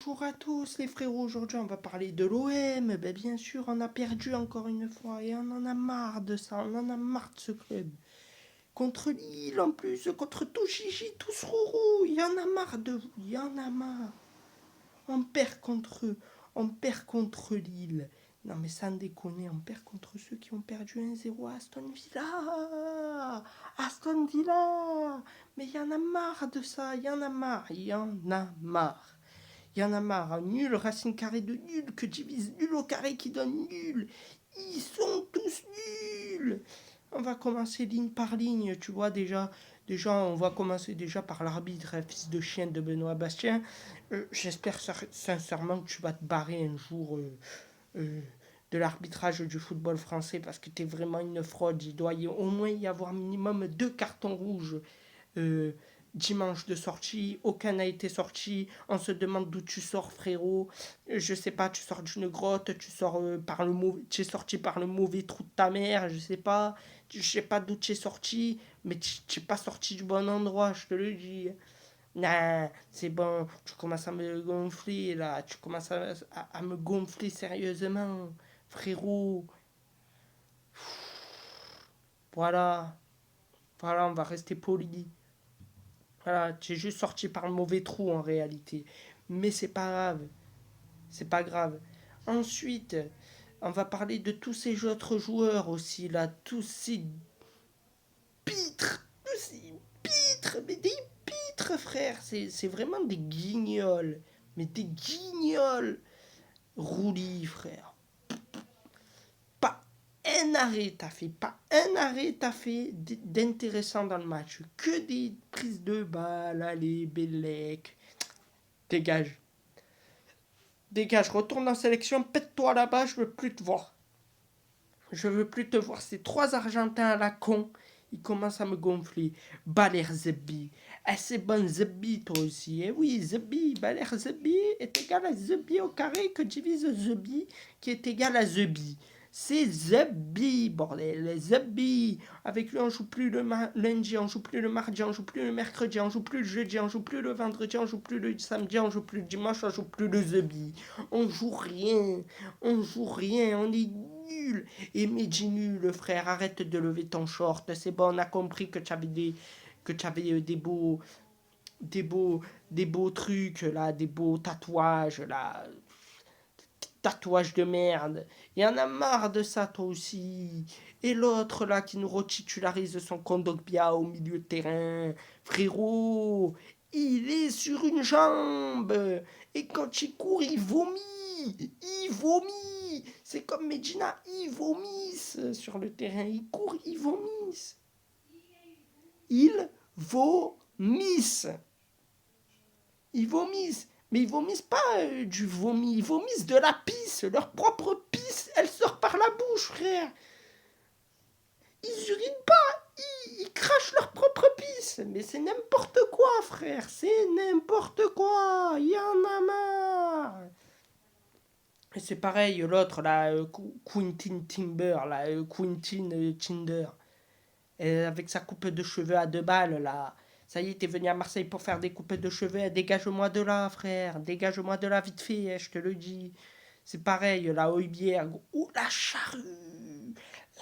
bonjour à tous les frérots, aujourd'hui on va parler de l'OM, ben, bien sûr on a perdu encore une fois et on en a marre de ça, on en a marre de ce club. Contre Lille en plus, contre tout Gigi, tous Rourou, il y en a marre de vous, il y en a marre. On perd contre eux, on perd contre Lille. Non mais sans déconner, on perd contre ceux qui ont perdu 1-0 à Aston Villa. Aston Villa. Mais il y en a marre de ça, il y en a marre, il y en a marre. Il y en a marre, nul, racine carrée de nul, que divise nul au carré qui donne nul. Ils sont tous nuls. On va commencer ligne par ligne, tu vois déjà. Déjà, on va commencer déjà par l'arbitre, fils de chien de Benoît Bastien. J'espère sincèrement que tu vas te barrer un jour euh, de l'arbitrage du football français parce que tu es vraiment une fraude. Il doit au moins y avoir minimum 2 cartons rouges euh, dimanche de sortie, aucun n'a été sorti, on se demande d'où tu sors frérot, je sais pas, tu sors d'une grotte, tu sors tu es sorti par le mauvais trou de ta mère, je sais pas d'où tu es sorti, mais tu es pas sorti du bon endroit, je te le dis. Non, c'est bon, tu commences à me gonfler là, tu commences à me gonfler sérieusement, frérot. Voilà, voilà, on va rester poli. Voilà, tu es juste sorti par le mauvais trou en réalité. Mais c'est pas grave. C'est pas grave. Ensuite, on va parler de tous ces autres joueurs aussi, là. Tous ces pitres. Tous ces pitres. Mais des pitres, frère. C'est vraiment des guignols. Mais des guignols. Roulis, frère. Pas un arrêt t'as fait. Pas un arrêt t'as fait d'intéressant dans le match. Que des prises de balles. Allez, Bellec. Dégage. Dégage, retourne en sélection, pète-toi là-bas, je veux plus te voir. Je veux plus te voir. Ces 3 Argentins à la con, ils commencent à me gonfler. Baler Zebi. Eh, c'est bon Zebi, toi aussi. Eh oui, Zebi, Baler Zebi est égal à Zebi au carré que divise Zebi qui est égal à Zebi. C'est Zebi, bordel, Zebi. Avec lui, on joue plus le lundi, on joue plus le mardi, on joue plus le mercredi, on joue plus le jeudi, on joue plus le vendredi, on joue plus le samedi, on joue plus le dimanche, on joue plus le Zebi. On joue rien, on joue rien, on est nul. Et Medji nul, frère, arrête de lever ton short. C'est bon, on a compris que tu avais des beaux, des beaux trucs là, des beaux tatouages là, tatouage de merde. Il y en a marre de ça, toi aussi. Et l'autre, là, qui nous retitularise son Kondogbia au milieu de terrain. Frérot, il est sur une jambe. Et quand il court, il vomit. Il vomit. C'est comme Medina, ils vomissent sur le terrain. Ils courent, ils vomissent. Ils vomissent. Ils vomissent. Mais ils vomissent pas du vomi, ils vomissent de la pisse. Leur propre pisse, elle sort par la bouche, frère. Ils urinent pas, ils crachent leur propre pisse. Mais c'est n'importe quoi, frère. C'est n'importe quoi. Il y en a marre. Et c'est pareil, l'autre, là, Quentin Timber, là, Quentin Tinder. Avec sa coupe de cheveux à 2 balles, là. Ça y est, t'es venu à Marseille pour faire des coupes de cheveux. Dégage-moi de là, frère. Dégage-moi de là vite fait, je te le dis. C'est pareil, la Heubière. Oh, la charrue.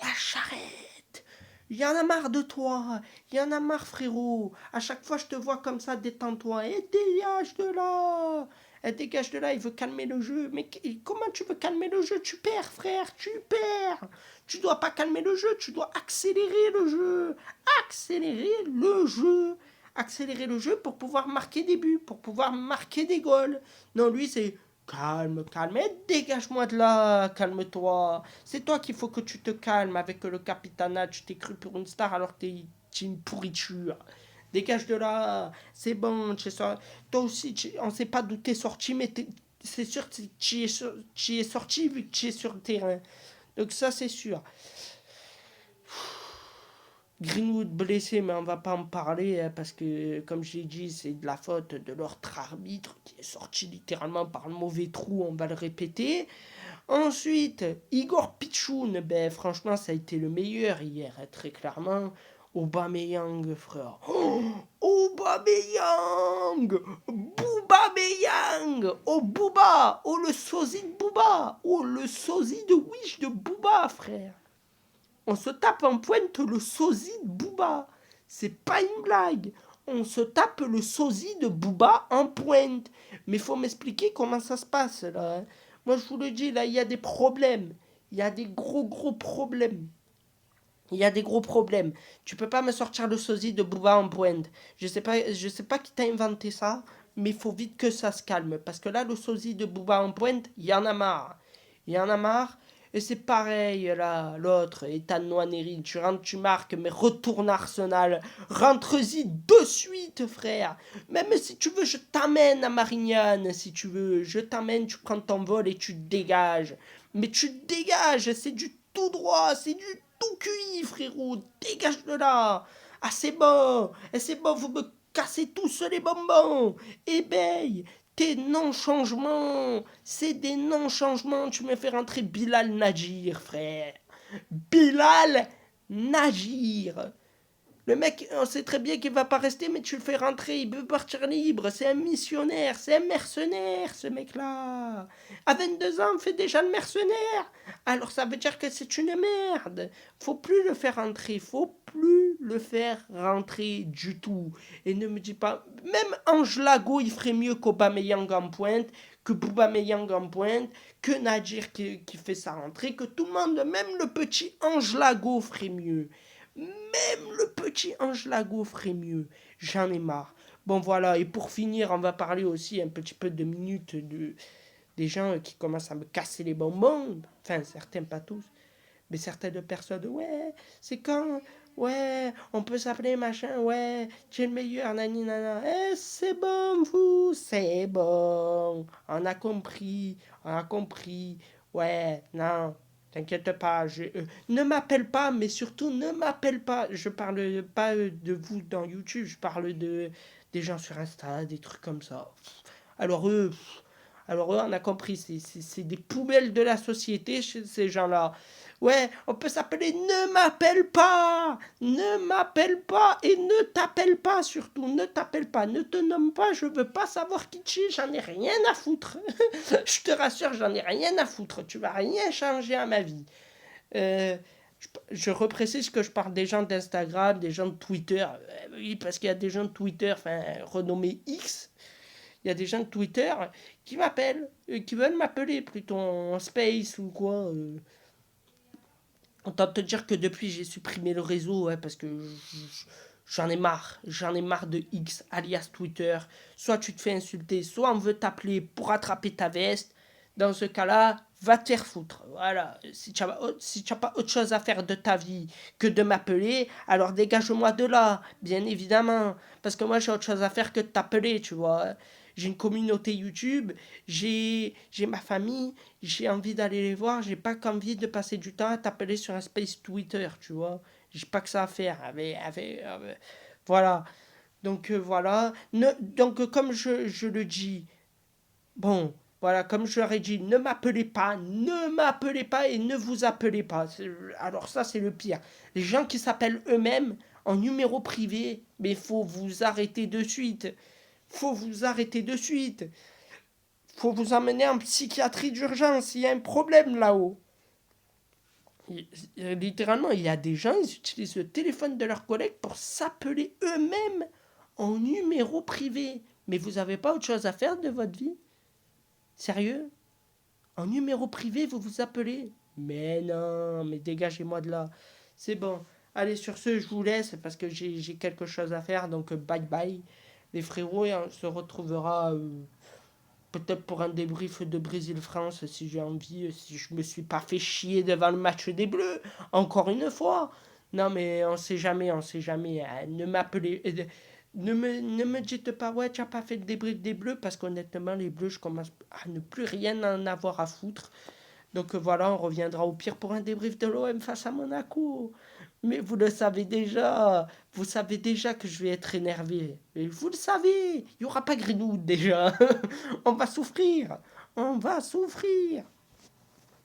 La charrette. Il y en a marre de toi. Il y en a marre, frérot. À chaque fois, je te vois comme ça, détends-toi. Et dégage de là. Et dégage de là, il veut calmer le jeu. Mais comment tu veux calmer le jeu? Tu perds, frère, tu perds. Tu dois pas calmer le jeu, tu dois accélérer le jeu. Accélérer le jeu. Accélérer le jeu pour pouvoir marquer des buts, pour pouvoir marquer des goals. Non, lui, c'est calme, calme. Et dégage-moi de là, calme-toi. C'est toi qu'il faut que tu te calmes avec le capitana. Tu t'es cru pour une star alors que t'es une pourriture. Dégage de là, c'est bon. Toi aussi, on ne sait pas d'où t'es sorti, mais c'est sûr que tu es sorti vu que tu es sur le terrain. Donc ça, c'est sûr. Greenwood blessé, mais on va pas en parler hein, parce que, comme je l'ai dit, c'est de la faute de l'autre arbitre qui est sorti littéralement par le mauvais trou, on va le répéter. Ensuite, Igor Pichoun, ben franchement, ça a été le meilleur hier, hein, très clairement. Aubameyang, frère. Oh, Aubameyang Boubameyang Aubameyang, oh Booba, oh le sosie de Booba, oh le sosie de Wish de Booba, frère. On se tape en pointe le sosie de Booba. C'est pas une blague. On se tape le sosie de Booba en pointe. Mais faut m'expliquer comment ça se passe là. Hein. Moi je vous le dis, là il y a des problèmes. Il y a des gros problèmes. Il y a des gros problèmes. Tu peux pas me sortir le sosie de Booba en pointe. Je sais pas qui t'a inventé ça, mais il faut vite que ça se calme. Parce que là, le sosie de Booba en pointe, il y en a marre. Il y en a marre. Et c'est pareil, là, l'autre, Ethan Nwaneri, tu rentres, tu marques, mais retourne à Arsenal. Rentre-y de suite, frère. Même si tu veux, je t'amène à Marignane, si tu veux. Je t'amène, tu prends ton vol et tu dégages. Mais tu dégages, c'est du tout droit, c'est du tout cuit, frérot. Dégage de là. Ah, c'est bon, vous me cassez tous les bonbons. Éveille. Tes non-changements, c'est des non-changements. Tu me fais rentrer Bilal Najir, frère. Bilal Najir. Le mec, on sait très bien qu'il va pas rester, mais tu le fais rentrer, il peut partir libre. C'est un missionnaire, c'est un mercenaire, ce mec-là. À 22 ans, on fait déjà le mercenaire. Alors ça veut dire que c'est une merde. Faut plus le faire rentrer, faut plus le faire rentrer du tout. Et ne me dis pas, même Ange Lago, il ferait mieux qu'Aubameyang en pointe, que Boubameyang en pointe, que Nadir qui fait sa rentrée, que tout le monde, même le petit Ange Lago ferait mieux. Même le petit Ange Lago ferait mieux. J'en ai marre. Bon voilà, et pour finir, on va parler aussi un petit peu de minutes des gens qui commencent à me casser les bonbons. Enfin, certains, pas tous. Mais certaines personnes, ouais, c'est quand, ouais, on peut s'appeler machin, ouais, tu es le meilleur, nani nana. Eh, c'est bon, vous, c'est bon. On a compris. Ouais, non, t'inquiète pas, ne m'appelle pas, mais surtout ne m'appelle pas. Je parle pas de vous dans YouTube, je parle des gens sur Insta, des trucs comme ça. Alors eux, on a compris, c'est des poubelles de la société, ces gens-là. Ouais, on peut s'appeler ne m'appelle pas et ne t'appelle pas surtout, ne t'appelle pas, ne te nomme pas, je veux pas savoir qui tu es, j'en ai rien à foutre. Je te rassure, j'en ai rien à foutre, tu vas rien changer à ma vie. Euh, je reprécise que je parle des gens d'Instagram, des gens de Twitter. Oui, parce qu'il y a des gens de Twitter, enfin, renommés X. Il y a des gens de Twitter qui m'appellent, qui veulent m'appeler plutôt en space ou quoi. Autant te dire que depuis j'ai supprimé le réseau, ouais, parce que j'en ai marre de X, alias Twitter. Soit tu te fais insulter, soit on veut t'appeler pour attraper ta veste. Dans ce cas-là, va te faire foutre. Voilà. Si tu n'as pas autre chose à faire de ta vie que de m'appeler, alors dégage-moi de là, bien évidemment. Parce que moi, j'ai autre chose à faire que de t'appeler, tu vois. J'ai une communauté YouTube, j'ai ma famille, j'ai envie d'aller les voir, j'ai pas qu'envie de passer du temps à t'appeler sur un space Twitter, tu vois. J'ai pas que ça à faire. Voilà. Donc voilà. Donc comme je le dis, bon, voilà, comme je leur ai dit, ne m'appelez pas et ne vous appelez pas. Alors ça, c'est le pire. Les gens qui s'appellent eux-mêmes en numéro privé, mais il faut vous arrêter de suite. Faut vous arrêter de suite. Faut vous emmener en psychiatrie d'urgence. Il y a un problème là-haut. Littéralement, il y a des gens, ils utilisent le téléphone de leurs collègues pour s'appeler eux-mêmes en numéro privé. Mais vous n'avez pas autre chose à faire de votre vie? Sérieux? En numéro privé, vous vous appelez? Mais non, mais dégagez-moi de là. C'est bon. Allez, sur ce, je vous laisse parce que j'ai quelque chose à faire. Donc, bye bye, les frérots. Et on se retrouvera peut-être pour un débrief de Brésil-France si j'ai envie. Si je me suis pas fait chier devant le match des Bleus. Encore une fois. Non, mais on sait jamais, on sait jamais. Ne m'appelez. Ne me dites pas, ouais, tu n'as pas fait le débrief des Bleus, parce qu'honnêtement, les Bleus, je commence à ne plus rien en avoir à foutre. Donc voilà, on reviendra au pire pour un débrief de l'OM face à Monaco. Mais vous savez déjà que je vais être énervé. Et vous le savez, il n'y aura pas Greenwood déjà. On va souffrir, on va souffrir.